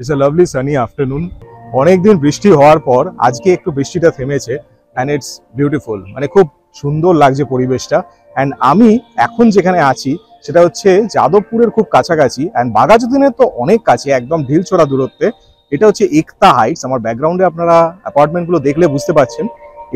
It's a lovely sunny afternoon. অনেকদিন বৃষ্টি হওয়ার পর আজকে একটু বৃষ্টিটা থেমেছে and it's beautiful. মানে খুব সুন্দর লাগছে পরিবেশটা। and আমি এখন যেখানে আছি সেটা হচ্ছে যাদবপুরের খুব কাছাকাছি and বাঘাযতীনের তো অনেক কাছে, একদম ঢিলছোড়া দূরত্বে। এটা হচ্ছে একতা হাইটস। আমার ব্যাকগ্রাউন্ডে আপনারা অ্যাপার্টমেন্টগুলো দেখলে বুঝতে পারছেন।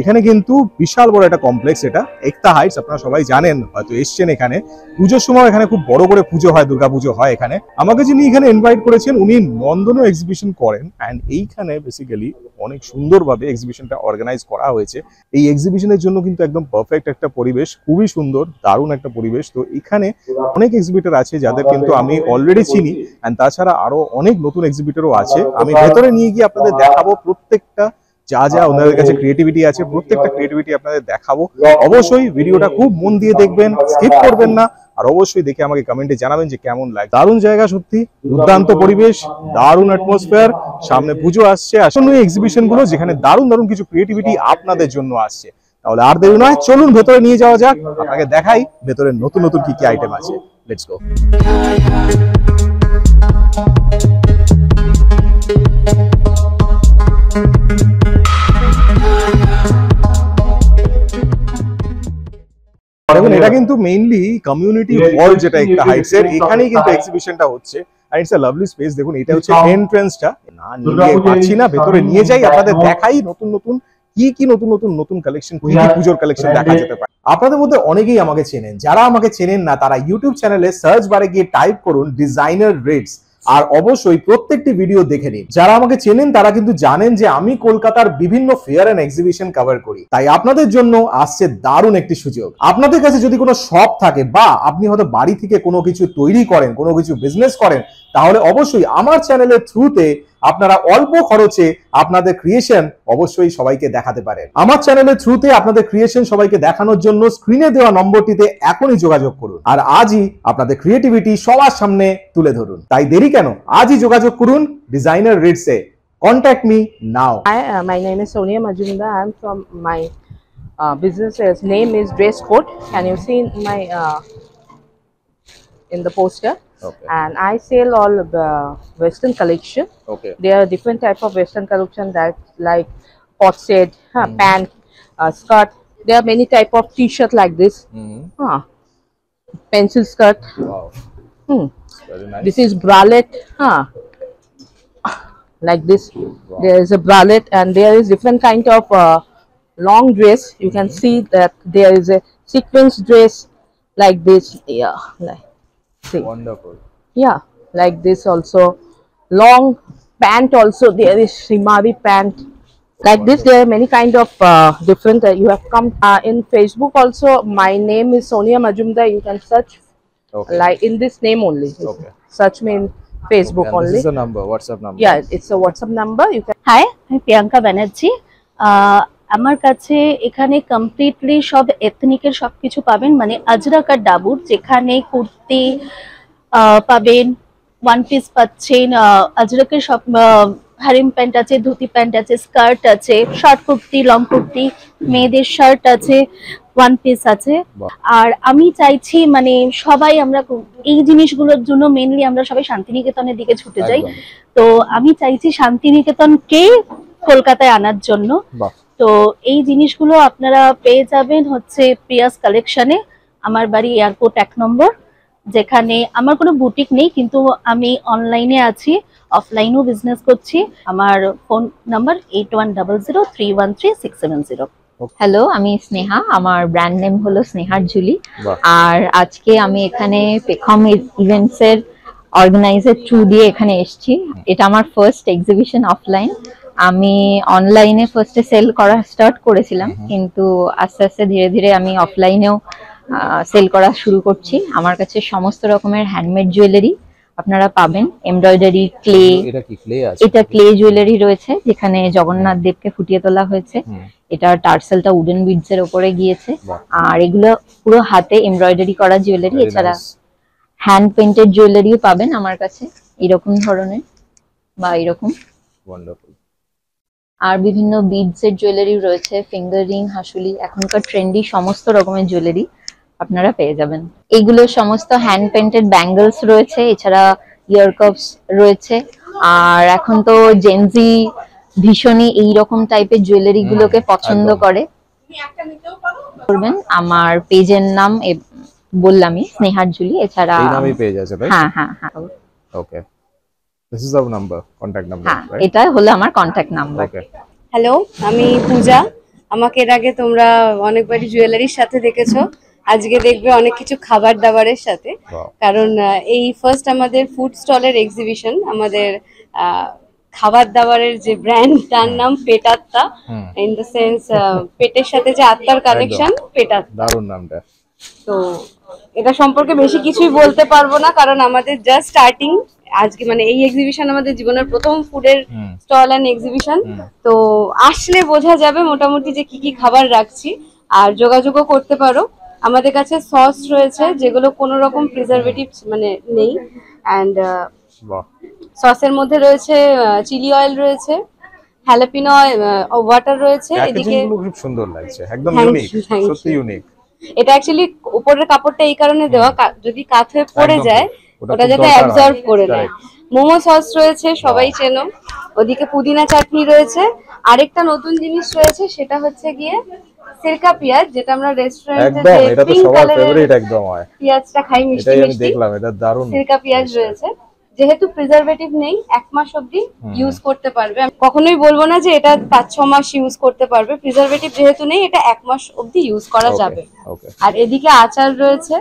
এখানে কিন্তু বিশাল বড় একটা কমপ্লেক্স, এটা একতা হাইটস। আপনারা সবাই জানেন, হয়তো এসছেন এখানে। পুজোর সময় এখানে খুব বড় করে পুজো হয়, দুর্গাপুজো হয় এখানে। আমাকে যিনি এখানে ইনভাইট করেছেন উনি নন্দনও এক্সিবিশন করেন অ্যান্ড এইখানে বেসিক্যালি অনেক সুন্দরভাবে এক্সিবিশনটা অর্গানাইজ করা হয়েছে। এই এক্সিবিশনের জন্য কিন্তু একদম পারফেক্ট একটা পরিবেশ, খুবই সুন্দর, দারুণ একটা পরিবেশ। তো এখানে অনেক এক্সিবিটর আছে যাদের কিন্তু আমি অলরেডি চিনি অ্যান্ড তাছাড়া আরো অনেক নতুন এক্সিবিটরও আছে। আমি ভেতরে নিয়ে গিয়ে আপনাদের দেখাবো প্রত্যেকটা যা যা ওনাদের কাছে ক্রিয়েটিভিটি আছে, প্রত্যেকটা ক্রিয়েটিভিটি আপনাদের দেখাবো। অবশ্যই ভিডিওটা খুব মন দিয়ে দেখবেন, স্কিপ করবেন না। আর অবশ্যই দেখে আমাকে কমেন্টে জানাবেন যে কেমন লাগে। দারুণ জায়গা, সত্যি দুর্দান্ত পরিবেশ, দারুণ অ্যাটমসফিয়ার। সামনে পুজো আসছে, আসন্ন এই এক্সিবিশন গুলো যেখানে দারুণ দারুণ কিছু ক্রিয়েটিভিটি আপনাদের জন্য আসছে। তাহলে আর দেরি নয়, চলুন ভেতরে নিয়ে যাওয়া যাক, আপনাকে দেখাই ভেতরে নতুন নতুন কি কি আইটেম আছে। Let's go. দেখুন, এটা কিন্তু মেইনলি কমিউনিটি হল, যেটা একটা হাইটসের, এখানেই কিন্তু এক্সিবিশনটা হচ্ছে। আর ইটস আ লাভলি স্পেস। দেখুন, এটা হচ্ছে এন্ট্রান্সটা। না নিয়ে পাচ্ছি না, ভেতরে নিয়ে যাই, আপনাদের দেখাই নতুন নতুন কি নতুন কালেকশন, কি কি পুজোর কালেকশন দেখা যেতে পারে। আপনাদের মধ্যে অনেকেই আমাকে চেনেন, যারা আমাকে চেনেন না তারা ইউটিউব চ্যানেলে সার্চ বারে গিয়ে টাইপ করুন ডিজাইনার রেটস, আর অবশ্যই প্রত্যেকটি ভিডিও দেখে নিন। যারা আমাকে চেনেন তারা কিন্তু জানেন যে আমি কলকাতার বিভিন্ন ফেয়ার এন্ড এক্সিবিশন কভার করি। তাই আপনাদের জন্য আসছে দারুণ একটি সুযোগ। আপনাদের কাছে যদি কোনো শপ থাকে বা আপনি হয়তো বাড়ি থেকে কোনো কিছু তৈরি করেন, কোনো কিছু বিজনেস করেন, তাহলে অবশ্যই আমার চ্যানেলের থ্রুতে আপনারা অল্প খরচে আপনাদের ক্রিয়েশন অবশ্যই সবাইকে দেখাতে পারেন। আমার চ্যানেলের থ্রুতে আপনাদের ক্রিয়েশন সবাইকে দেখানোর জন্য স্ক্রিনে দেওয়া নম্বরটিতে এখনই যোগাযোগ করুন আর আজই আপনাদের ক্রিয়েটিভিটি সবার সামনে তুলে ধরুন। তাই দেরি কেন, আজই যোগাযোগ করুন designer রিডসে। Contact me now. Hi, my name is Sonia Majumdar. I'm from my business name is Dress Code. Can you see in the poster? Okay. And I sell all Western collection. Okay. There are different type of Western collection that like corset, pant, skirt. There are many type of T-shirt like this. Pencil skirt. Wow. Very nice. This is bralette. Like this. Wow. There is a bralette and there is different kind of long dress. You can see that there is a sequence dress like this. Yeah, like see. Wonderful. Yeah, like this also. Long pant also. There is shimari pant. Like this, there are many kind of different. You have come in Facebook also. My name is Sonia Majumdar. You can search like in this name only. Okay. Search me in Facebook And only. This is the number, WhatsApp number. Yeah, it's a WhatsApp number. You can. Hi, আমি প্রিয়াঙ্কা ব্যানার্জি। আমার কাছে এখানে completely সব এথনিকের সবকিছু পাবেন, মানে আজরাক আর ডাবুর, যেখানে কুর্তি পাবেন, ওয়ান পিস পাচ্ছেন, আজরাকের সব হারিম প্যান্ট আছে, ধুতি প্যান্ট আছে, স্কার্ট আছে, শর্ট কুর্তি, লং কুর্তি, মেয়েদের শার্ট আছে, ওয়ান পিস আছে। আর আমি চাইছি মানে সবাই আমরা এই জিনিসগুলোর জন্য মেইনলি আমরা সবাই শান্তিনিকেতনের দিকে ছুটে যাই। তো আমি চাইছি শান্তিনিকেতনকে কলকাতায় আনার জন্য। তো এই জিনিসগুলো আপনারা পেয়ে যাবেন হচ্ছে পিয়াস কালেকশনে। আমার বাড়ি এয়ারপোর্ট 1 নম্বর, যেখানে আমার কোনো বুটিক নেই, কিন্তু আমি অনলাইনে আছি, অফলাইনেও বিজনেস করছি। আমার ফোন নাম্বার 8100313670। হ্যালো, আমি স্নেহা, আমার ব্র্যান্ড নেম হলো স্নেহার ঝুলি। আর আজকে আমি এখানে পেখম ইভেন্টস এর অর্গানাইজার থ্রু দিয়ে এখানে এসেছি। এটা আমার ফার্স্ট এক্সিবিশন অফলাইন। আমি অনলাইনে ফার্স্টে সেল করা স্টার্ট করেছিলাম, কিন্তু আস্তে আস্তে ধীরে ধীরে আমি অফলাইনেও সেল করা শুরু করছি। আমার কাছে সমস্ত রকমের হ্যান্ডমেড জুয়েলারি আপনারা পাবেন, এমব্রয়ডারি, ক্লে। এটা ক্লে জুয়েলারি রয়েছে, যেখানে জগন্নাথ দেবকে ফুটিয়ে তোলা হয়েছে। এটা টার্সেলটা উডেন বিডস এর উপরে গিয়েছে। আর এগুলো পুরো হাতে এমব্রয়ডারি করা জুয়েলারি। এছাড়া হ্যান্ড পেইন্টেড জুয়েলারিও পাবেন আমার কাছে, এরকম ধরনের বা এরকম। আর বিভিন্ন বিডস এর জুয়েলারি রয়েছে, ফিঙ্গার রিং, হাসুলি, এখনকার ট্রেন্ডি সমস্ত রকমের জুয়েলারি আপনারা পেয়ে যাবেন। এগুলো সমস্ত হ্যান্ড পেইন্টেড ব্যাঙ্গলস রয়েছে, এছাড়া ইয়ার কাপস রয়েছে, আর এখন তো জেনজি ভীষণই এইরকম টাইপের জুয়েলারি গুলোকে পছন্দ করে। করবেন আমার পেজের নাম বললামই, স্নেহার জুলি। এছাড়া এই নামেই পেজ আছে তাই? হ্যাঁ হ্যাঁ হ্যাঁ। Okay, this is our number, contact number, হ্যাঁ এটা হলো আমার কন্টাক্ট নাম্বার। ওকে। হ্যালো, আমি পূজা। আমাকে এর আগে তোমরা অনেকবারই জুয়েলারির সাথে দেখেছো, আজকে দেখবে অনেক কিছু খাবার দাবারের সাথে। কারণ এই ফার্স্ট আমাদের ফুড স্টলের এক্সিবিশন। আমাদের খাবার দাবারের যে ব্র্যান্ড, তার নাম পেটাত্তা, ইন দ্য সেন্স পেটের সাথে যে আত্মার কানেকশন, পেটাত্তা। দারুণ নামটা। তো এটা সম্পর্কে বেশি কিছুই বলতে পারবো না, কারণ আমাদের জাস্ট স্টার্টিং। আজকে মানে এই এক্সিবিশন আমাদের জীবনের প্রথম ফুডের স্টল অ্যান্ড এক্সিবিশন। তো আসলে বোঝা যাবে মোটামুটি যে কি কি খাবার রাখছি। আর যোগাযোগও করতে পারো। আমাদের কাছে সস রয়েছে যেগুলো কোনো রকম প্রিজারভেটিভ মানে নেই। অ্যান্ড সসের মধ্যে রয়েছে চিলি অয়েল রয়েছে, হ্যালাপিনো ওয়াটার রয়েছে। এদিকে খুব সুন্দর লাগছে, একদম ইউনিক, সত্যি ইউনিক। এটা অ্যাকচুয়ালি উপরের কাপড়টা এই কারণে দেওয়া, যদি কাত হয়ে পড়ে যায় ওটা যাতে অ্যাবজর্ব করে নেয়। মোমো সস রয়েছে, সবাই চেনো। ওদিকে পুদিনা চাটনি রয়েছে। আরেকটা নতুন জিনিস রয়েছে, সেটা হচ্ছে গিয়ে সিরকা পেঁয়াজ, যেটা আমরা রেস্টুরেন্টে যে পিঙ্ক কালারের একদম হয় পেঁয়াজটা খাই, মিষ্টি এটাই আমি মিষ্টি। দেখলাম, এটা দারুণ। সিরকা পেঁয়াজ রয়েছে। যেহেতু প্রিজারভেটিভ নেই, 1 মাস অবধি ইউজ করতে পারবে। আমি কখনোই বলবো না যে এটা 5-6 মাস ইউজ করতে পারবে। প্রিজারভেটিভ যেহেতু নেই, এটা 1 মাস অবধি ইউজ করা যাবে। আর এদিকে আচার রয়েছে।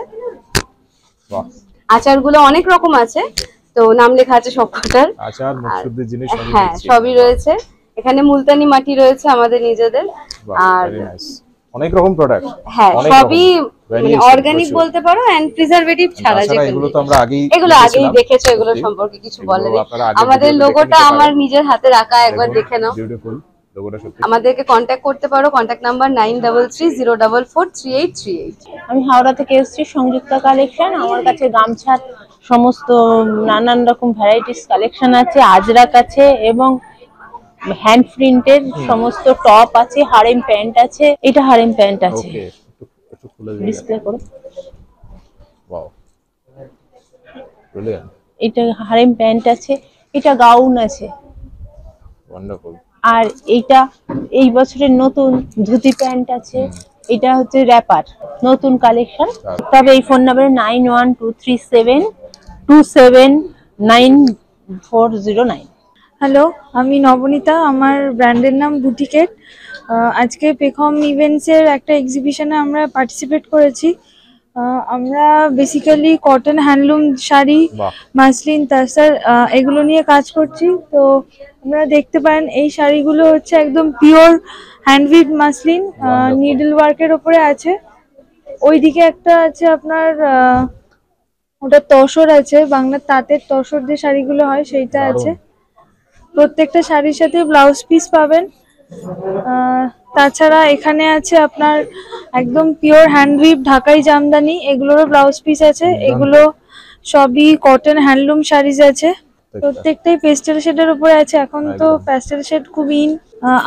আচারগুলো অনেক রকম আছে, তো নাম লেখা আছে সব কটার। আচার মুখশুদ্ধির জিনিস হ্যাঁ, সবই রয়েছে। এখানে মুলতানি মাটি রয়েছে আমাদের নিজেদের। আর অনেক রকম প্রোডাক্ট, হ্যাঁ সবই মানে অর্গানিক বলতে পারো, এন্ড প্রিজারভেটিভ ছাড়া। এগুলো তো আমরা এগুলো আগেই দেখেছো, এগুলো সম্পর্কে কিছু বলেনি। আমাদের লোগোটা আমার নিজের হাতে রাখা, একবার দেখে নাও। বিউটিফুল লোগোটা সত্যি। আমাদেরকে কন্ট্যাক্ট করতে পারো, কন্ট্যাক্ট নাম্বার 9330443838। আমি হাওড়া থেকে এসেছি, সংযুক্তা কালেকশন। আমার কাছে গামছার সমস্ত নানান রকম ভ্যারাইটিস কালেকশন আছে, আজরাক আছে এবং হ্যান্ড প্রিন্টের সমস্ত টপ আছে, হারেম প্যান্ট আছে। এটা হারেম প্যান্ট আছে, ওকে, একটু খুলে ডিসপ্লে করো। Wow, brilliant. এটা হারেম প্যান্ট আছে, এটা গাউন আছে, ওয়ান্ডারফুল। আর এইটা এই বছরের নতুন ধুতি প্যান্ট আছে। এটা হচ্ছে র্যাপার, নতুন কালেকশন। তবে এই ফোন নাম্বারে 912372799409। হ্যালো, আমি নবনীতা। আমার ব্র্যান্ডের নাম বুটিকেট। আজকে পেখম ইভেন্টসের একটা এক্সিবিশনে আমরা পার্টিসিপেট করেছি। আমরা basically cotton handloom sari, muslin, tasar এগুলো নিয়ে কাজ করছি। তো আপনারা দেখতে পারেন এই শাড়িগুলো হচ্ছে একদম পিওর হ্যান্ডউইভ মাসলিন, নিডল ওয়ার্কের ওপরে আছে। ওইদিকে একটা আছে আপনার ওটা তসর আছে, বাংলার তাঁতের তসর যে শাড়িগুলো হয় সেইটা আছে। প্রত্যেকটা শাড়ির সাথে ব্লাউজ পিস পাবেন। তাছাড়া এখানে আছে আপনার একদম পিওর হ্যান্ডউইভ ঢাকাই জামদানি, এগুলোরও ব্লাউজ পিস আছে। এগুলো সবই কটন হ্যান্ডলুম শাড়িজ আছে, প্রত্যেকটাই পেস্টেল শেডের উপরে আছে। এখন তো পেস্টেল শেড খুব ইন।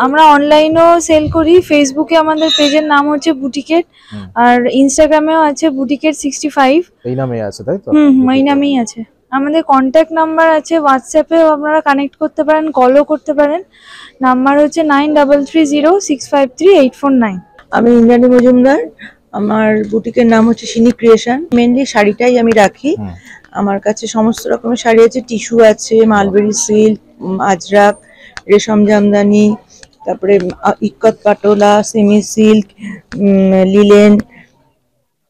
আমরা অনলাইনেও সেল করি। ফেসবুকে আমাদের পেজের নাম হচ্ছে বুটিকেট, আর ইনস্টাগ্রামেও আছে বুটিকেট 65। এই নামেই আছে তাই তো? এই নামেই আছে। আমাদের কন্ট্যাক্ট নাম্বার আছে, হোয়াটসঅ্যাপেও আপনারা কানেক্ট করতে পারেন, কলও করতে পারেন। নাম্বার হচ্ছে 9330653849। আমি ইন্দ্রাণী মজুমদার। আমার বুটিকের নাম হচ্ছে সিনি ক্রিয়েশন। মেনলি শাড়িটাই আমি রাখি। আমার কাছে সমস্ত রকমের শাড়ি আছে, টিস্যু আছে, মালবেরি সিল্ক, আজরাক, রেশম জামদানি, তারপরে ikat patola, semi silk, linen,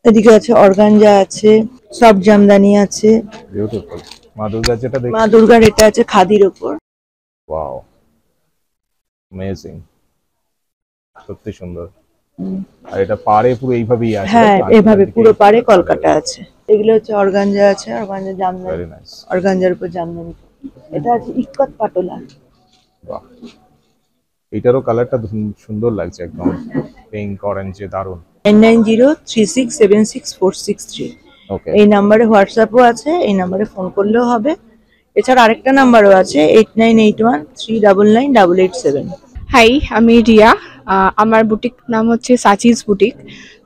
এদিকে আছে অর্গানজা আছে, সফট জামদানি আছে। বিউটিফুল। মা দুর্গা যেটা দেখছি, মা দুর্গার এটা আছে খাদির উপর। ওয়াও, অ্যামেজিং, সত্যি সুন্দর। আর এটা পাড়ে পুরো এইভাবেই আছে? হ্যাঁ, এভাবে পুরো পাড়ে কলকাতা আছে। এগুলো হচ্ছে অর্গানজা আছে, organza Jamdani, very nice. Organza উপর জামদানি। এটা আছে ইক্কত পাটোলা। বাহ, এটারও কালারটা সুন্দর লাগছে, একদম পিঙ্ক অরেঞ্জে, দারুণ। 9903676463। ওকে, এই নাম্বারে হোয়াটসঅ্যাপও আছে, এই নাম্বারে ফোন করলেও হবে। এছাড়া আরেকটা নাম্বারও আছে 8981399887। হাই, আমি রিয়া। আমার বুটিক নাম হচ্ছে সাচিজ বুটিক।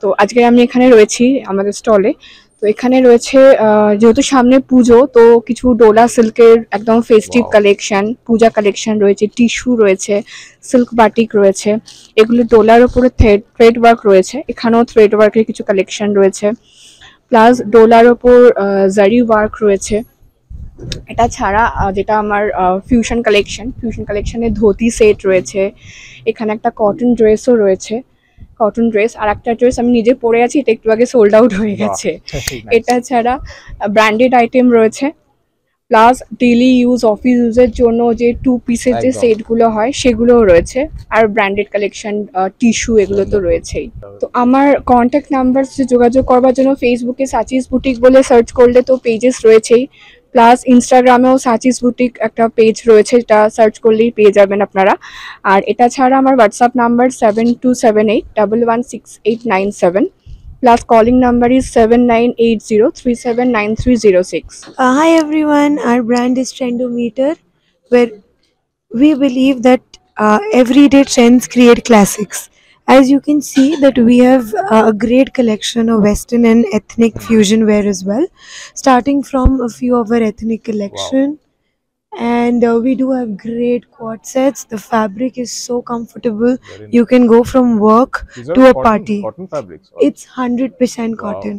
তো আজকে আমি এখানে রয়েছি আমাদের স্টলে। তো এখানে রয়েছে যেহেতু সামনে পুজো, তো কিছু ডোলা সিল্কের একদম ফেস্টিভ কালেকশন, পূজা কালেকশন রয়েছে, টিস্যু রয়েছে, সিল্ক বাটিক রয়েছে, এগুলো ডোলার উপরে থ্রেড ওয়ার্ক রয়েছে, এখানেও থ্রেড ওয়ার্কের কিছু কালেকশন রয়েছে, প্লাস ডোলার ওপর জারি ওয়ার্ক রয়েছে। এটা ছাড়া যেটা আমার ফিউশন কালেকশনে ধুতি সেট রয়েছে, এখানে একটা কটন ড্রেসও রয়েছে, কটন ড্রেস। আর একটা ড্রেস আমি নিজে পরে আছি, এটা একটু আগে সোল্ড আউট হয়ে গেছে। এটা ছাড়া ব্র্যান্ডেড আইটেম রয়েছে, প্লাস ডেইলি ইউজ অফিস ইউজের জন্য যে 2 পিসের যে সেটগুলো হয় সেগুলোও রয়েছে, আর ব্র্যান্ডেড কালেকশন টিস্যু এগুলো তো রয়েছেই। তো আমার কন্ট্যাক্ট নাম্বার যোগাযোগ করবার জন্য ফেসবুকে সাচিস বুটিক বলে সার্চ করলে তো পেজেস রয়েছেই, প্লাস ইনস্টাগ্রামেও সাচিস বুটিক একটা পেজ রয়েছে, এটা সার্চ করলেই পেয়ে যাবেন আপনারা। আর এটা ছাড়া আমার WhatsApp number 7278116897, plus calling number is 7980379306. Hi everyone, our brand is Trendometer, where we believe that everyday trends create classics. As you can see that we have a great collection of western and ethnic fusion wear as well, starting from a few of our ethnic collection. And we do have great quad sets. The fabric is so comfortable. You can go from work to a party. Cotton fabrics. It's 100% cotton.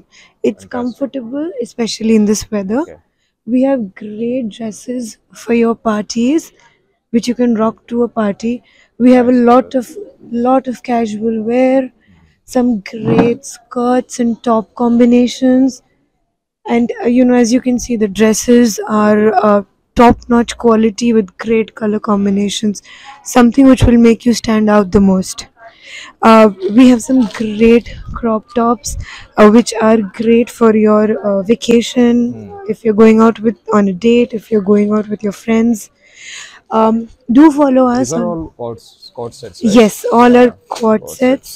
It's comfortable, especially in this weather. Okay. We have great dresses for your parties, which you can rock to a party. We have a lot of casual wear, some great skirts and top combinations, and as you can see, the dresses are top-notch quality with great color combinations, something which will make you stand out the most. We have some great crop tops which are great for your vacation, if you're going out on a date, if you're going out with your friends. Do follow us. These are all quad sets, right? Yes, all are quad sets,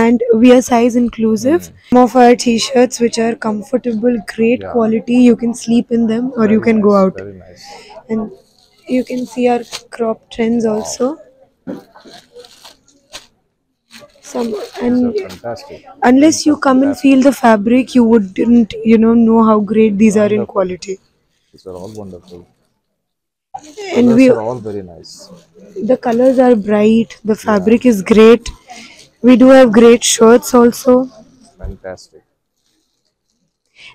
and we are size inclusive. Some of our t-shirts which are comfortable, great quality, you can sleep in them or you can go out. Very nice. And you can see our crop trends also. And Fantastic. unless you come and feel the fabric, you wouldn't know how great these are in quality. These are all wonderful. And Colors are all very nice. the colors are bright, the fabric is great. We do have great shirts also, Fantastic.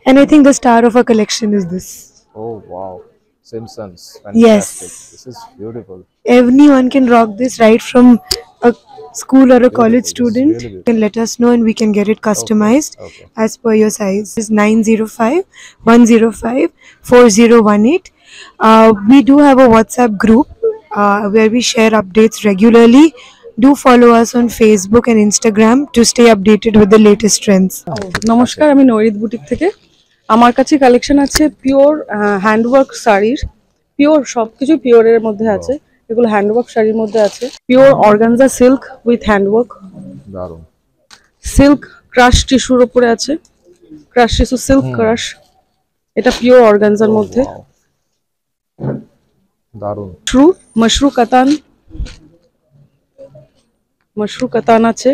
and I think the star of our collection is this. Oh wow. Simpsons. Fantastic. Yes. This is beautiful. Anyone can rock this, right from a school or a college This is student. really You can let us know and we can get it customized Okay. as per your size. This is 905-105-4018. We do have a WhatsApp group where we share updates regularly. Do follow us on Facebook and Instagram to stay updated with the latest trends. নমস্কার, আমি Nairit boutique থেকে। আমার কাছে collection আছে pure handwork শাড়ির, pure সবকিছু পিওরের মধ্যে আছে, এগুলো হ্যান্ডওয়ার্ক শাড়ির মধ্যে আছে। Pure organza silk with handwork, দারুণ। সিল্ক ক্রাশ টিস্যুর উপরে আছে, ক্রাশ টিস্যু সিল্ক ক্রাশ, এটা পিওর অর্গানজার মধ্যে। দারুণ। মশরু কাতান আছে,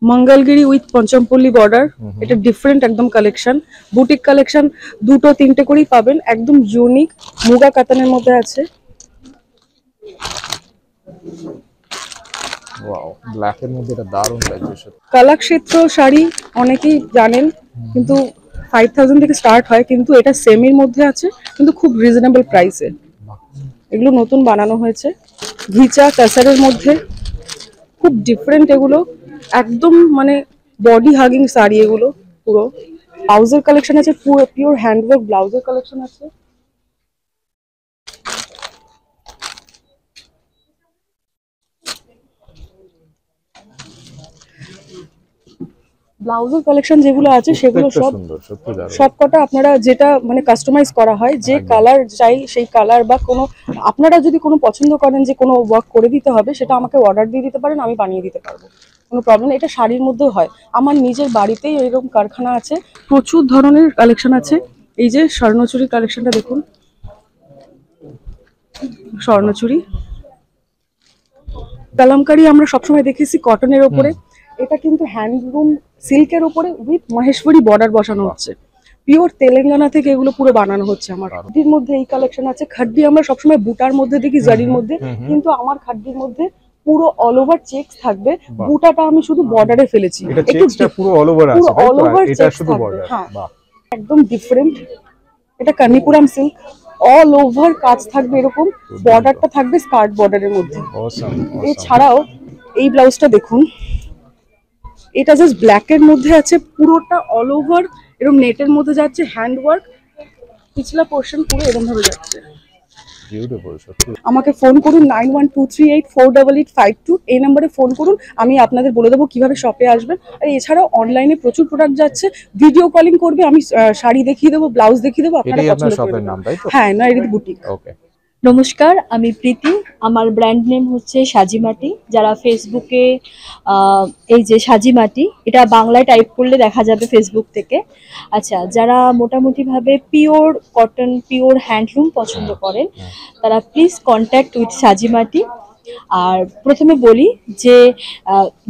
মঙ্গলগিরি উইথ পঞ্চমপল্লী বর্ডার, এটা ডিফারেন্ট একদম কালেকশন, বুটিক কালেকশন, 2-3টে করেই পাবেন, একদম ইউনিক মুগা কাতানের মধ্যে আছে। ওয়াও, ব্ল্যাক এর মধ্যে এটা দারুণ লাগছে। কলাক্ষেত্র শাড়ি অনেকেই জানেন, কিন্তু 5000 থেকে স্টার্ট হয়, কিন্তু এটা সেমির মধ্যে আছে, কিন্তু খুব রিজনেবল প্রাইসে। এগুলো নতুন বানানো হয়েছে, ঘিচা কাসারের মধ্যে, খুব ডিফারেন্ট এগুলো, একদম মানে বডি হাগিং শাড়ি এগুলো পুরো। ব্লাউজের কালেকশন আছে, পিওর হ্যান্ডওয়ার্ক ব্লাউজের কালেকশন আছে। ব্লাউজের কালেকশন যেগুলো আছে সেগুলো সবকটা আপনারা যেটা মানে কাস্টমাইজ করা হয়, যে কালার চাই সেই কালার, বা কোনো আপনারা যদি কোনো পছন্দ করেন যে কোনো ওয়ার্ক করে দিতে হবে, সেটা আমাকে অর্ডার দিয়ে দিতে পারেন, আমি বানিয়ে দিতে পারবো, কোনো প্রবলেম। এটা শাড়ির মধ্যেও হয়, আমার নিজের বাড়িতেই এরকম কারখানা আছে, প্রচুর ধরনের কালেকশন আছে। এই যে স্বর্ণচুরির কালেকশনটা দেখুন, স্বর্ণচুরি কালামকারি আমরা সবসময় দেখেছি কটনের ওপরে, এটা কিন্তু হ্যান্ডলুম সিল্কের উপরে উইথ মাহেশ্বরী বর্ডার বসানো হচ্ছে। পিওর তেলেঙ্গানা থেকে এগুলো পুরো বানানো হচ্ছে। আমার খাড্ডির মধ্যে এই কালেকশন আছে। খাড্ডি আমরা সবসময় বুটার মধ্যে দেখি, জারির মধ্যে, কিন্তু আমার খাড্ডির মধ্যে পুরো অল ওভার চেকস থাকবে। বুটাটা আমি শুধু বর্ডারে ফেলেছি, এটা চেকসটা পুরো অল ওভার আছে, অল ওভার এটা শুধু বর্ডার। বাহ, একদম ডিফারেন্ট। এটা কানিপুরাম সিল্ক, অল ওভার কাজ থাকবে এরকম, বর্ডারটা থাকবে স্কার্ট বর্ডারের মধ্যে। এছাড়াও এই ব্লাউজটা দেখুন, এটা জাস্ট ব্ল্যাক এর মধ্যে আছে, পুরোটা অল ওভার এরকম নেটের মধ্যে যাচ্ছে, হ্যান্ড ওয়ার্ক, পিছলা পোর্শন পুরো এরকম ভাবে যাচ্ছে। আমাকে ফোন করুন 9123848852, এই নম্বরে ফোন করুন, আমি আপনাদের বলে দেবো কিভাবে শপে আসবেন। আর এছাড়াও অনলাইনে প্রচুর প্রোডাক্ট যাচ্ছে, ভিডিও কলিং করবে, আমি শাড়ি দেখিয়ে দেবো, ব্লাউজ দেখিয়ে দেবো, আপনারা পছন্দ করবেন। হ্যাঁ, নয়রিত বুটিক। ওকে, নমস্কার, আমি প্রীতি। আমার ব্র্যান্ড নেম হচ্ছে সাজিমাটি। যারা ফেসবুকে এই যে সাজিমাটি, এটা বাংলায় টাইপ করলে দেখা যাবে ফেসবুক থেকে। আচ্ছা, যারা মোটামুটিভাবে পিওর কটন, পিওর হ্যান্ডলুম পছন্দ করেন, তারা প্লিজ কন্ট্যাক্ট উইথ সাজিমাটি। আর প্রথমে বলি যে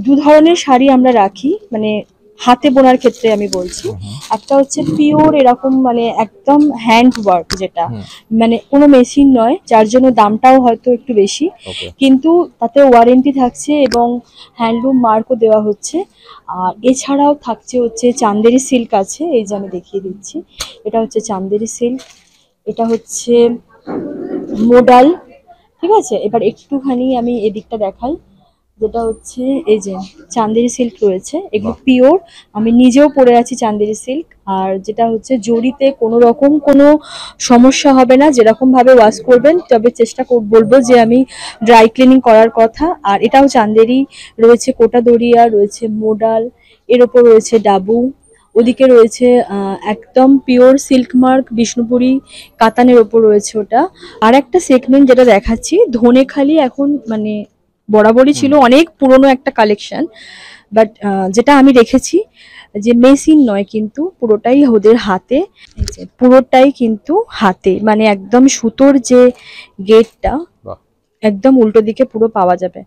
দু ধরনের শাড়ি আমরা রাখি, মানে হাতে বোনার ক্ষেত্রে আমি বলছি। একটা হচ্ছে পিওর এরকম মানে একদম হ্যান্ড ওয়ার্ক, যেটা মানে কোনো মেশিন নয়, যার জন্য দামটাও হয়তো একটু বেশি, কিন্তু তাতে ওয়ারেন্টি থাকছে এবং হ্যান্ডলুম মার্কও দেওয়া হচ্ছে। আর এছাড়াও থাকছে হচ্ছে চান্দেরি সিল্ক আছে, এই যে আমি দেখিয়ে দিচ্ছি, এটা হচ্ছে চান্দেরি সিল্ক, এটা হচ্ছে মোডাল। ঠিক আছে, এবার একটুখানি আমি এদিকটা দেখাই, যেটা হচ্ছে এই যে চান্দেরি সিল্ক রয়েছে, এগুলো পিওর, আমি নিজেও পরে আছি চান্দেরি সিল্ক। আর যেটা হচ্ছে জরিতে কোনো রকম কোনো সমস্যা হবে না, যেরকম ভাবে ওয়াশ করবেন, তবে চেষ্টা বলবো যে আমি ড্রাই ক্লিনিং করার কথা। আর এটাও চান্দেরি রয়েছে, কোটা দরিয়া রয়েছে, মোডাল, এর ওপর রয়েছে ডাবু, ওদিকে রয়েছে একদম পিওর সিল্ক মার্ক বিষ্ণুপুরি কাতানের ওপর রয়েছে ওটা। আর একটা সেগমেন্ট যেটা দেখাচ্ছি, ধনেখালি এখন মানে বরাবরই ছিল, অনেক পুরনো একটা কালেকশন, বাট যেটা আমি রেখেছি যে মেশিন নয়, কিন্তু পুরোটাই ওদের হাতে, পুরোটাই কিন্তু হাতে, মানে একদম সুতোর যে গেটটা একদম উল্টো দিকে পুরো পাওয়া যাবে।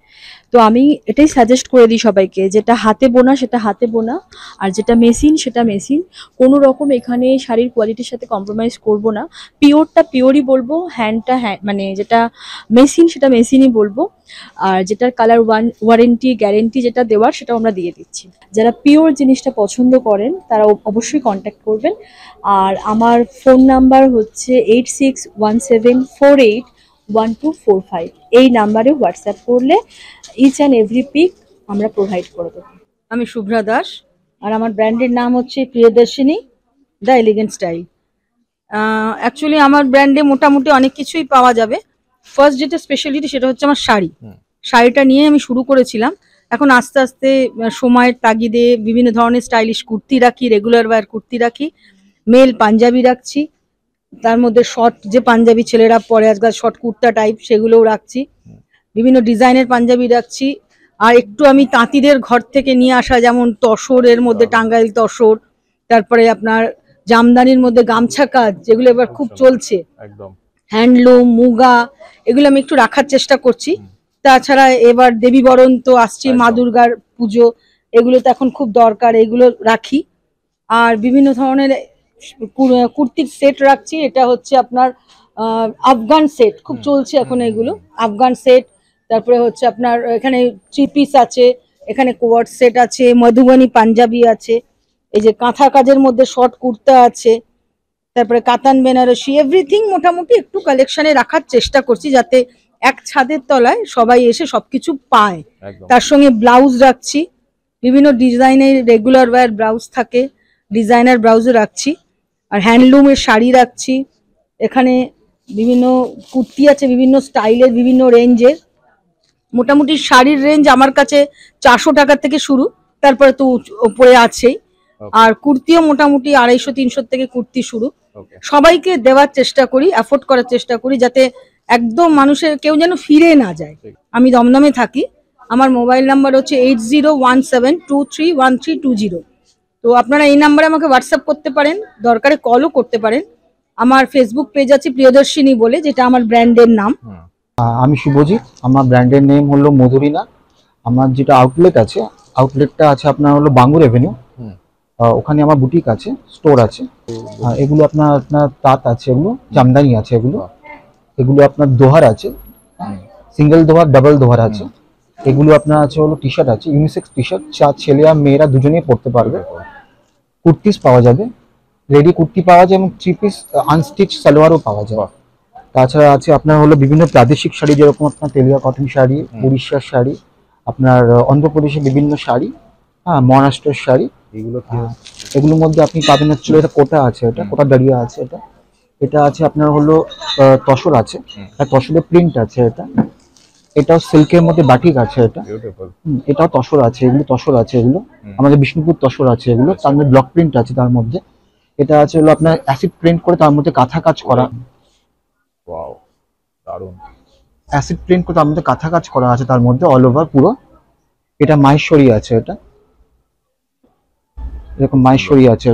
তো আমি এটাই সাজেস্ট করে দিই সবাইকে, যেটা হাতে বোনা সেটা হাতে বোনা, আর যেটা মেশিন সেটা মেশিন। কোনো রকম এখানে শাড়ির কোয়ালিটির সাথে কম্প্রোমাইজ করব না, পিওরটা পিওরই বলবো, হ্যান্ডটা মানে যেটা মেশিন সেটা মেশিনই বলবো। আর যেটার কালার ওয়ারেন্টি গ্যারেন্টি যেটা দেওয়ার সেটাও আমরা দিয়ে দিচ্ছি। যারা পিওর জিনিসটা পছন্দ করেন তারা অবশ্যই কন্ট্যাক্ট করবেন। আর আমার ফোন নাম্বার হচ্ছে 8617481245, এই নাম্বারে হোয়াটসঅ্যাপ করলে ইচ অ্যান্ড এভরি পিক আমরা প্রোভাইড করে দেবো। আমি শুভ্রা দাস, আর আমার ব্র্যান্ডের নাম হচ্ছে Priyadarshini the elegant style. Actually আমার ব্র্যান্ডে মোটামুটি অনেক কিছুই পাওয়া যাবে। ফার্স্ট যেটা স্পেশালিটি সেটা হচ্ছে আমার শাড়ি। শাড়িটা নিয়ে আমি শুরু করেছিলাম, এখন আস্তে আস্তে সময়ের তাগিদে বিভিন্ন ধরনের স্টাইলিশ কুর্তি রাখি, রেগুলার ওয়্যার কুর্তি রাখি, মেল পাঞ্জাবি রাখছি, তার মধ্যে শর্ট যে পাঞ্জাবি ছেলেরা পরে আজকাল শর্ট কুর্তা টাইপ সেগুলোও রাখছি, বিভিন্ন ডিজাইনের পাঞ্জাবি রাখছি। আর একটু আমি তাঁতিদের ঘর থেকে নিয়ে আসা, যেমন তসরের মধ্যে টাঙ্গাইল তসর, তারপরে আপনার জামদানির মধ্যে গামছা কাজ, যেগুলো এবার খুব চলছে, হ্যান্ডলুম, মুগা, এগুলো আমি একটু রাখার চেষ্টা করছি। তাছাড়া এবার দেবী বরণ তো আসছে, মা দুর্গার পুজো, এগুলো তো এখন খুব দরকার, এগুলো রাখি। আর বিভিন্ন ধরনের কুর্তির সেট রাখছি, এটা হচ্ছে আপনার আফগান সেট খুব চলছে এখন, এগুলো আফগান সেট। তারপরে হচ্ছে আপনার এখানে 3 পিস আছে, এখানে কোয়ার্ড সেট আছে, মধুবনী পাঞ্জাবি আছে, এই যে কাঁথা কাজের মধ্যে শর্ট কুর্তা আছে, তারপরে কাতান বেনারসি, এভরিথিং মোটামুটি একটু কালেকশনে রাখার চেষ্টা করছি, যাতে এক ছাদের তলায় সবাই এসে সবকিছু পায়। তার সঙ্গে ব্লাউজ রাখছি, বিভিন্ন ডিজাইনের রেগুলার ওয়্যার ব্লাউজ থাকে, ডিজাইনার ব্লাউজও রাখছি। আর হ্যান্ডলুমের শাড়ি রাখছি, এখানে বিভিন্ন কুর্তি আছে বিভিন্ন স্টাইলের, বিভিন্ন রেঞ্জের। মোটামুটি শাড়ির রেঞ্জ আমার কাছে 400 টাকা থেকে শুরু, তারপরে তো উপরে আছেই। আর কুর্তিও মোটামুটি 250-300 থেকে কুর্তি শুরু। সবাইকে দেওয়ার চেষ্টা করি, অ্যাফোর্ড করার চেষ্টা করি, যাতে একদম মানুষের কেউ যেন ফিরে না যায়। আমি দমদমে থাকি, আমার মোবাইল নাম্বার হচ্ছে 8017231320। তো আপনারা এই নাম্বারে আমাকে হোয়াটসঅ্যাপ করতে পারেন, দরকারে কলও করতে পারেন। আমার ফেসবুক পেজ আছে প্রিয়দর্শিনী বলে, যেটা আমার ব্র্যান্ডের নাম। আমি শুভজিৎ, আমার ব্র্যান্ডের নেম হলো মধুরিনা। আমার যেটা আউটলেট আছে, আউটলেটটা আছে আপনার হলো বাঙ্গুর এভিনিউ, ওখানে আমার বুটিক আছে, স্টোর আছে। এগুলো আপনার আপনার তাঁত আছে, এগুলো জামদানি আছে, এগুলো আপনার দোহার আছে, সিঙ্গেল দোহার, ডাবল দোহার আছে। এগুলো আপনার আছে হলো টি শার্ট আছে, ইউনিসেক্স টি শার্ট, ছেলে আর মেয়েরা দুজনেই পরতে পারবে। কুর্তিস পাওয়া যাবে, রেডি কুর্তি পাওয়া যায়, এবং 3 পিস আনস্টিচ সালোয়ারও পাওয়া যায়। তাছাড়া আছে আপনার হলো বিভিন্ন প্রাদেশিক শাড়ি, যেরকম আপনার তেলিয়া কটন শাড়ি, উড়িষ্যার শাড়ি, আপনার অন্ধ্রপ্রদেশের বিভিন্ন শাড়ি, হ্যাঁ, মহারাষ্ট্রের শাড়ি। এগুলোর মধ্যে আপনি পাবেন হচ্ছে এটা কোটা আছে, এটা কোটা দাঁড়িয়ে আছে, এটা আছে আপনার হলো তসর আছে, তসরের প্রিন্ট আছে, এটাও সিল্কের মধ্যে বাটিক আছে, এটাও তসর আছে, এগুলো তসর আছে, এগুলো আমাদের বিষ্ণুপুর তসর আছে, এগুলো তার মধ্যে ব্লক প্রিন্ট আছে তার মধ্যে। এটা আছে হলো আপনার অ্যাসিড প্রিন্ট করে তার মধ্যে কাঁথা কাজ করা। ওয়াও, দারুণ। অ্যাসিড প্রিন্ট করে তার মধ্যে কাঁথা কাজ করা আছে তার মধ্যে অল ওভার পুরো। এটা মাহেশ্বরী আছে, এটা এরকম মাহেশ্বরী আছে,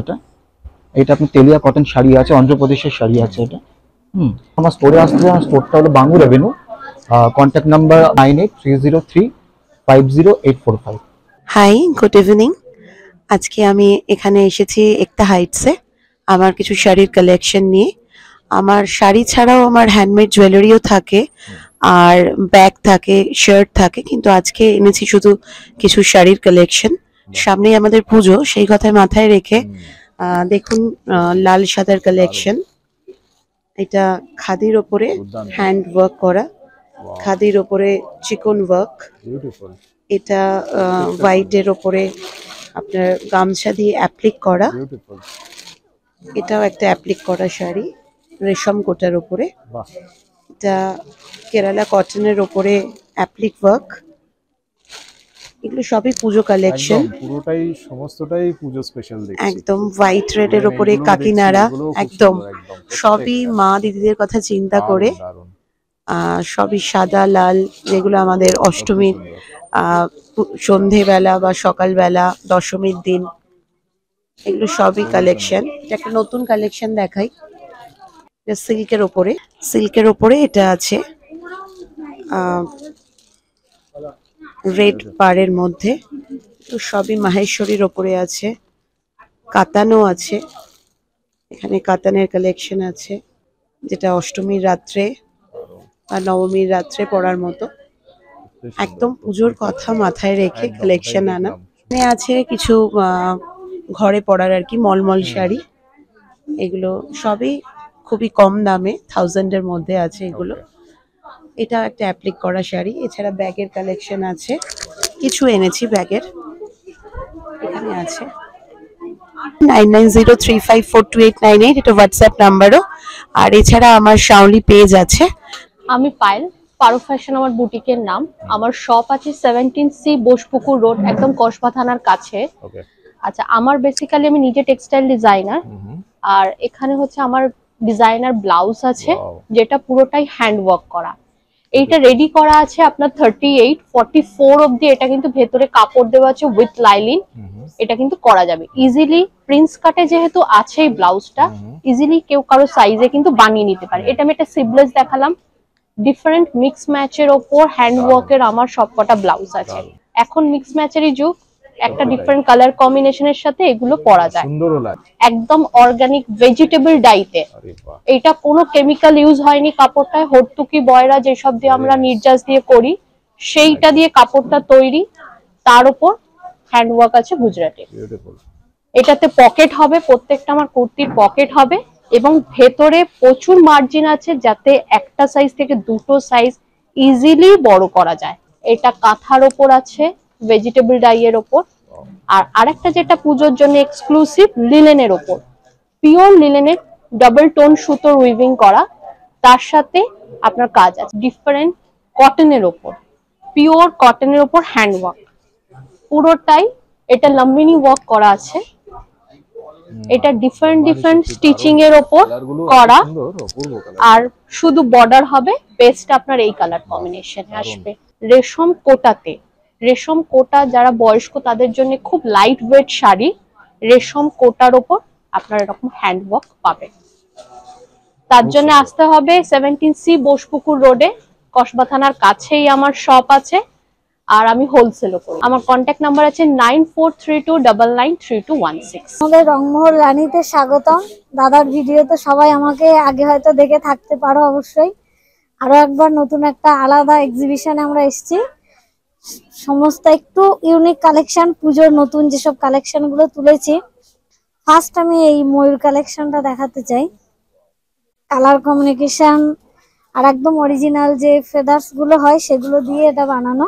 এটা আপনি তেলিয়া কটন শাড়ি আছে, অন্ধ্রপ্রদেশের শাড়ি আছে, এটা। আমার স্টোরে আসতে, আমার স্টোরটা হলো Bangur avenue, contact number 9830350845। Hi, good evening. আজকে আমি এখানে এসেছি একতা হাইটসে আমার কিছু শাড়ির কালেকশন নিয়ে। আমার শাড়ি ছাড়াও আমার হ্যান্ডমেড জুয়েলারিও থাকে, আর ব্যাগ থাকে, শার্ট থাকে, কিন্তু আজকে এনেছি শুধু কিছু শাড়ির কালেকশন। সামনেই আমাদের পুজো, সেই কথা মাথায় রেখে দেখুন লাল সাদার কালেকশন। এটা খাদির ওপরে হ্যান্ড ওয়ার্ক করা, খাদির ওপরে চিকন ওয়ার্ক। এটা হোয়াইটের ওপরে আপনার গামছা দিয়ে অ্যাপ্লিক করা। এটাও একটা অ্যাপ্লিক করা শাড়ি রেশম কোটার ওপরে। এটা কেরালা কটনের ওপরে অ্যাপ্লিক ওয়ার্ক। এগুলো সবই পুজো কালেকশন, পুরোটাই সমস্তটাই পুজো স্পেশাল দেখছি। একদম হোয়াইট রেডের ওপরে কাকিনাড়া, একদম সবই মা দিদিদের কথা চিন্তা করে। সবই সাদা লাল, যেগুলো আমাদের অষ্টমীর সন্ধেবেলা বা সকালবেলা, দশমীর দিন, এগুলো সবই কালেকশন। একটা নতুন কালেকশন দেখাই, সিল্কের ওপরে এটা আছে রেড পাড়ের মধ্যে। তো সবই মাহেশ্বরীর ওপরে আছে, কাতানও আছে, এখানে কাতানের কালেকশন আছে, যেটা অষ্টমীর রাত্রে বা নবমীর রাত্রে পরার মতো। একদম পুজোর কথা মাথায় রেখে কালেকশন আনা। এখানে আছে কিছু ঘরে পরার আর কি মলমল শাড়ি, এগুলো সবই খুবই কম দামে, 1000-এর মধ্যে আছে এগুলো। এটা একটা অ্যাপ্লিক করা শাড়ি। এছাড়া ব্যাগের কালেকশন আছে, কিছু এনেছি ব্যাগের, এখানে আছে 9903542898, এটা হোয়াটসঅ্যাপ নাম্বারও। আর এছাড়া আমার শাওলি পেজ আছে। আমি পায়েল, পারো ফ্যাশন আমার বুটিকের নাম। আমার শপ আছে 17C বোসপুকুর রোড, একদম কসবা থানার কাছে। আচ্ছা, আমার বেসিক্যালি আমি নিজে টেক্সটাইল ডিজাইনার, আর এখানে হচ্ছে আমার ডিজাইনার ব্লাউজ আছে, যেটা পুরোটাই হ্যান্ড ওয়ার্ক করা। এইটা রেডি করা আছে আপনার 38-44 অবধি। এটা কিন্তু ভেতরে কাপড় দেওয়া আছে উইথ লাইলিন, এটা কিন্তু করা যাবে ইজিলি। প্রিন্স কাটে যেহেতু আছে এই ব্লাউজটা, ইজিলি কেউ কারো সাইজে কিন্তু বানিয়ে নিতে পারে। এটা আমি একটা সিবলেস দেখালাম। ডিফারেন্ট মিক্স ম্যাচের ওপর হ্যান্ড ওয়ার্কের আমার সবকটা ব্লাউজ আছে। এখন মিক্স ম্যাচেরই যুগ, একটা ডিফারেন্ট কালার কম্বিনেশনের সাথে এগুলো পরা যায়, একদম অর্গানিক ভেজিটেবল ডাইতে। এটা কোনো কেমিক্যাল ইউজ হয়নি কাপড়টায়। হর্তুকি বয়রা যেসব দিয়ে আমরা নির্যাস দিয়ে করি, সেইটা দিয়ে কাপড়টা তৈরি, তার উপর হ্যান্ড ওয়ার্ক আছে গুজরাটি। এটাতে পকেট হবে, প্রত্যেকটা আমার কুর্তির পকেট হবে, এবং ভেতরে প্রচুর মার্জিন আছে, যাতে একটা সাইজ থেকে দুটো সাইজ ইজিলি বড় করা যায়। এটা কাঁথার ওপর আছে, ভেজিটেবল ডাইয়ের ওপর। আর আরেকটা যেটা পুজোর জন্য এক্সক্লুসিভ, লিলেনের ওপর, পিওর লিলেনের ডাবল টোন সুতোর উইভিং করা, তার সাথে আপনার কাজ আছে ডিফারেন্ট কটনের ওপর, পিওর কটনের ওপর হ্যান্ড ওয়ার্ক পুরোটাই। এটা লম্বিনী ওয়ার্ক করা আছে, এটা ডিফারেন্ট স্টিচিং এর ওপর করা, আর শুধু বর্ডার হবে, পেস্ট আপনার এই কালার কম্বিনেশনে আসবে। রেশম কোটাতে, রেশম কোটা যারা বয়স্ক তাদের জন্য খুব লাইট ওয়েট শাড়ি, রেশম কোটার ওপর আপনার এরকম হ্যান্ড ওয়ার্ক পাবেন। তার জন্য আসতে হবে 17C বোসপুকুর রোডে, কসবা থানার কাছেই আমার শপ আছে। আর আমি হোলসেলও করি। আমার কন্ট্যাক্ট নাম্বার আছে 9432993216। আমাদের রংমহল রানীতে স্বাগতম। দাদার ভিডিওতে সবাই আমাকে আগে হয়তো দেখে থাকতে পারো, অবশ্যই আরো একবার নতুন একটা আলাদা এক্সিবিশনে আমরা এসেছি। সমস্ত একটু ইউনিক কালেকশন, পুজোর নতুন যেসব কালেকশন গুলো তুলেছি। ফার্স্ট আমি এই ময়ূর কালেকশনটা দেখাতে চাই। কালার কমিউনিকেশন আর একদম অরিজিনাল যে ফেদার্স গুলো হয় সেগুলো দিয়ে এটা বানানো।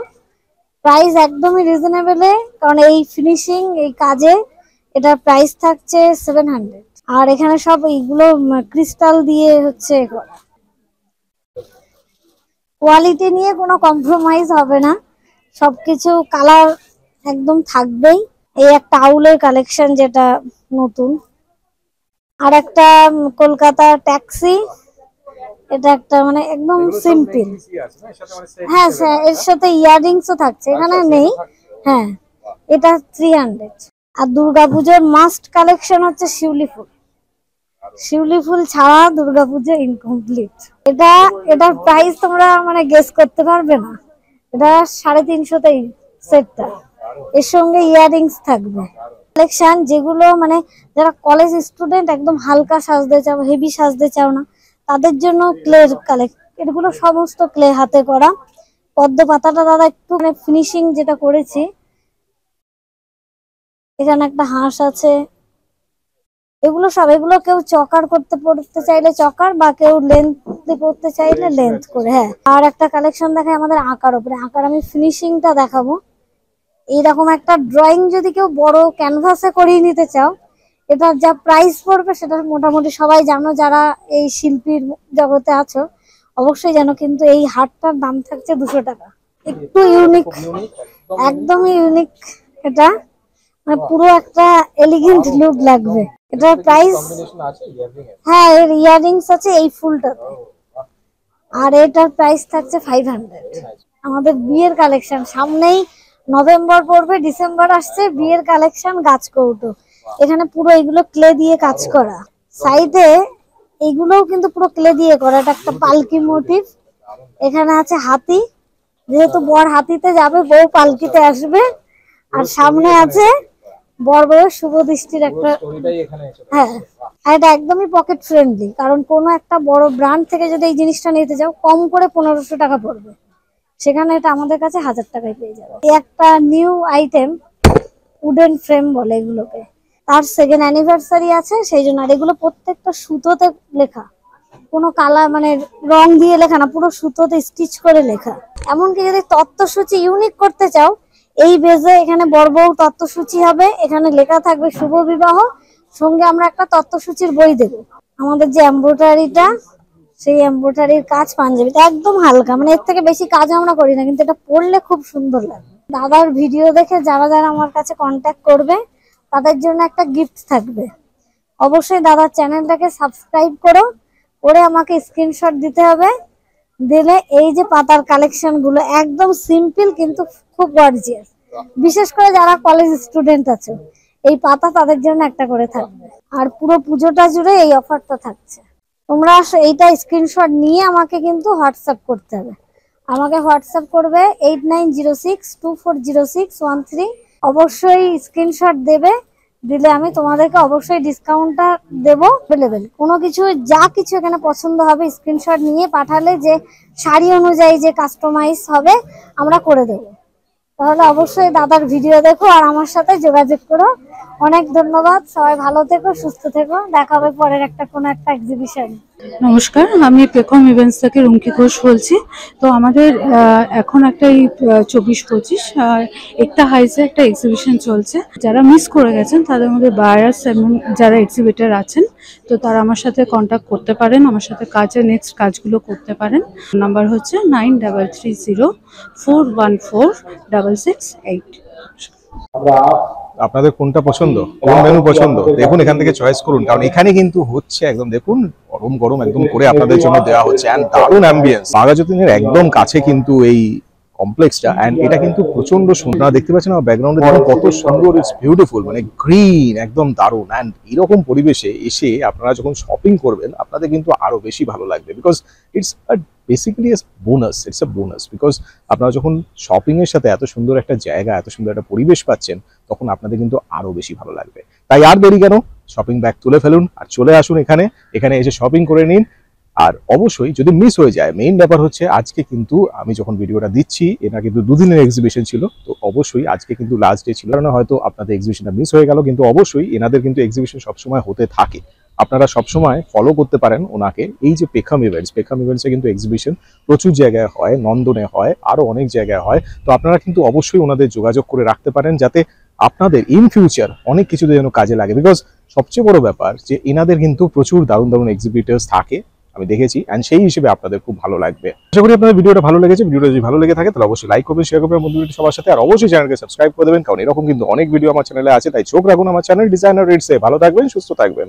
প্রাইস একদমই রিজনেবলে, কারণ এই ফিনিশিং এই কাজে এটার প্রাইস থাকছে 700। আর এখানে সব এইগুলো ক্রিস্টাল দিয়ে হচ্ছে করা। কোয়ালিটি নিয়ে কোনো কম্প্রোমাইজ হবে না, সবকিছু কালার একদম থাকবেই। এই একটা আউলের কালেকশন যেটা নতুন, আর একটা কলকাতা ট্যাক্সি, এটা একটা মানে একদম সিম্পল। হ্যাঁ এর সাথে ইয়াররিংসও থাকছে, এখানে নেই। হ্যাঁ এটা 300। আর দুর্গাপুজোর মাস্ট কালেকশন হচ্ছে শিউলি ফুল। শিউলি ফুল ছাড়া দুর্গাপুজো ইনকমপ্লিট। এটার প্রাইস তোমরা মানে গেস করতে পারবে না। এটা 350তেই সেটটা, এর সঙ্গে ইয়াররিংস থাকবে। কালেকশন যেগুলো মানে যারা কলেজ স্টুডেন্ট একদম হালকা সাজতে চাও, হেভি সাজতে চাও না, তাদের জন্য ক্লের কালেকশন। এগুলো সমস্ত ক্লে হাতে করা। পদ্ম পাতাটা দাদা একটু মানে ফিনিশিং যেটা করেছি, এখানে একটা হাঁস আছে। এগুলো কেউ চকার পড়তে চাইলে চকার, বা কেউ লেন্থ পড়তে চাইলে লেন্থ করে। হ্যাঁ আর একটা কালেকশন দেখায় আমাদের আঁকার উপরে। আঁকার আমি ফিনিশিংটা দেখাবো। এইরকম একটা ড্রয়িং যদি কেউ বড় ক্যানভাসে করিয়ে নিতে চাও, এটার যা প্রাইস পড়বে সেটা মোটামুটি সবাই জানো, যারা এই শিল্পীর জগতে আছো অবশ্যই জানো। কিন্তু এই হারটার দাম থাকছে 200 টাকা। একটু ইউনিক, একদমই ইউনিক। এটা মানে পুরো একটা এলিগেন্ট লুক লাগবে। এটার প্রাইস, হ্যাঁ এর ইয়াররিংস আছে এই ফুলটাতে, আর এটার প্রাইস থাকছে 500। আমাদের বিয়ের কালেকশন সামনেই, নভেম্বর পড়বে, ডিসেম্বর আসছে, বিয়ের কালেকশন গাছ কৌটো। এখানে পুরো এগুলো ক্লে দিয়ে কাজ করা। সাইডে এইগুলোও কিন্তু পুরো ক্লে দিয়ে করা। এটা একটা পালকি মোটিভ। এখানে আছে হাতি, যেহেতু বর হাতিতে যাবে, বউ পালকিতে আসবে। আর সামনে আছে বর বউয়ের শুভ দৃষ্টির একটা। হ্যাঁ আর এটা একদমই পকেট ফ্রেন্ডলি, কারণ কোনো একটা বড় ব্র্যান্ড থেকে যদি এই জিনিসটা নিতে যাও কম করে 1500 টাকা পড়বে, সেখানে এটা আমাদের কাছে 1000 টাকায় পেয়ে যাবে। এই একটা নিউ আইটেম, উডেন ফ্রেম বলে এগুলোকে। তার সেকেন্ড অ্যানিভার্সারি আছে সেই জন্য। আর এগুলো প্রত্যেকটা সুতোতে লেখা, কোনো কালার মানে রং দিয়ে লেখা না, পুরো সুতোতে স্টিচ করে লেখা। এমনকি যদি তত্ত্বসূচি ইউনিক করতে চাও, এই বেজে এখানে বর বউ তত্ত্বসূচি হবে, এখানে লেখা থাকবে শুভ বিবাহ, সঙ্গে আমরা একটা তত্ত্বসূচির বই দেব। আমাদের যে এমব্রয়ডারিটা, সেই এমব্রয়ডারির কাজ পাঞ্জাবিতে একদম হালকা, মানে এর থেকে বেশি কাজ আমরা করি না, কিন্তু এটা পরলে খুব সুন্দর লাগে। দাদার ভিডিও দেখে যারা যারা আমার কাছে কন্ট্যাক্ট করবে তাদের জন্য একটা গিফট থাকবে। অবশ্যই দাদার চ্যানেলটাকে সাবস্ক্রাইব করে আমাকে স্ক্রিনশট দিতে হবে। দিলে এই যে পাতার কালেকশন গুলো একদম সিম্পল কিন্তু খুব গর্জিয়াস। বিশেষ করে যারা কলেজ স্টুডেন্ট আছে, এই পাতা তাদের জন্য একটা করে থাকবে। আর পুরো পুজোটা জুড়ে এই অফারটা থাকছে। তোমরা এইটা স্ক্রিনশট নিয়ে আমাকে কিন্তু হোয়াটসঅ্যাপ করতে হবে। আমাকে হোয়াটসঅ্যাপ করবে 8906240613। অবশ্যই স্ক্রিনশট দেবে, দিলে আমি তোমাদেরকে অবশ্যই ডিসকাউন্টটা দেবো। অ্যাভেলেবেল কোনো কিছু, যা কিছু এখানে পছন্দ হবে স্ক্রিনশট নিয়ে পাঠালে যে শাড়ি অনুযায়ী যে কাস্টমাইজ হবে আমরা করে দেবো। তাহলে অবশ্যই দাদার ভিডিও দেখো আর আমার সাথে যোগাযোগ করো। অনেক ধন্যবাদ, সবাই ভালো থেকো, সুস্থ থেকো। দেখা হবে পরের কোনো একটা এক্সিবিশন। নমস্কার, আমি পেখম ইভেন্টস থেকে রুমকি ঘোষ বলছি। তো আমাদের এখন একটা এই 24-25 একটা হাইসে একটা এক্সিবিশন চলছে। যারা মিস করে গেছেন তাদের মধ্যে বায়ার্স এবং যারা এক্সিবিটার আছেন, তো তারা আমার সাথে কন্ট্যাক্ট করতে পারেন, আমার সাথে নেক্সট কাজগুলো করতে পারেন। নাম্বার হচ্ছে 9330414668। আপনাদের কোনটা পছন্দ, কোন মেনু পছন্দ, দেখুন এখান থেকে চয়েস করুন, কারণ এখানে কিন্তু হচ্ছে একদম দেখুন গরম গরম একদম করে আপনাদের জন্য দেওয়া হচ্ছে। এন্ড দারুণ অ্যাম্বিয়েন্স, বাঘাযতীনের একদম কাছে কিন্তু এই কমপ্লেক্সটা। এন্ড এটা কিন্তু প্রচন্ড সুন্দর, দেখতে পাচ্ছেন আমার ব্যাকগ্রাউন্ডে দেখুন কত সুন্দর, ইটস বিউটিফুল, মানে গ্রিন, একদম দারুণ। এন্ড এরকম পরিবেশে এসে আপনারা যখন শপিং করবেন আপনাদের কিন্তু আরো বেশি ভালো লাগবে, because it's a basically bonus, it's a bonus, because আপনারা যখন শপিংয়ের সাথে এত সুন্দর একটা জায়গা, এত সুন্দর একটা পরিবেশ পাচ্ছেন, তখন আপনাদের কিন্তু আরও বেশি ভালো লাগবে। তাই আর দেরি কেন, শপিং ব্যাগ তুলে ফেলুন আর চলে আসুন এখানে এসে শপিং করে নিন। আর অবশ্যই যদি মিস হয়ে যায়, মেইন ব্যাপার হচ্ছে আজকে কিন্তু আমি যখন ভিডিওটা দিচ্ছি এটা কিন্তু 2 দিনের এক্সিবিশন ছিল, তো অবশ্যই আজকে কিন্তু লাস্ট ডে ছিল না, হয়তো আপনাদের এক্সিবিশনটা মিস হয়ে গেল, কিন্তু অবশ্যই এনাদের কিন্তু এক্সিবিশন সবসময় হতে থাকে, আপনারা সবসময় ফলো করতে পারেন ওনাকে। এই যে পেখম ইভেন্টসে কিন্তু এক্সিবিশন প্রচুর জায়গায় হয়, নন্দনে হয়, আরও অনেক জায়গায় হয়, তো আপনারা কিন্তু অবশ্যই ওনাদের যোগাযোগ করে রাখতে পারেন যাতে আপনাদের ইন ফিউচার অনেক কিছুতে যেন কাজে লাগে। বিকজ সবচেয়ে বড় ব্যাপার যে এনাদের কিন্তু প্রচুর দারুণ দারুণ এক্সিবিটার্স থাকে, আমি দেখেছি, অ্যান্ড সেই হিসেবে আপনাদের খুব ভালো লাগবে। আশা করি আপনাদের ভিডিওটা ভালো লেগেছে। ভিডিওটা যদি ভালো লেগে থাকে তাহলে অবশ্যই লাইক করবেন, শেয়ার করবেন বন্ধুদের সবার সাথে, আর অবশ্যই চ্যানেলকে সাবস্ক্রাইব করে দেবেন, কারণ এরকম কিন্তু অনেক ভিডিও আমার চ্যানেলে আছে। তাই চোখ রাখুন আমার চ্যানেল ডিজাইনার রিডসে। ভালো থাকবেন, সুস্থ থাকবেন।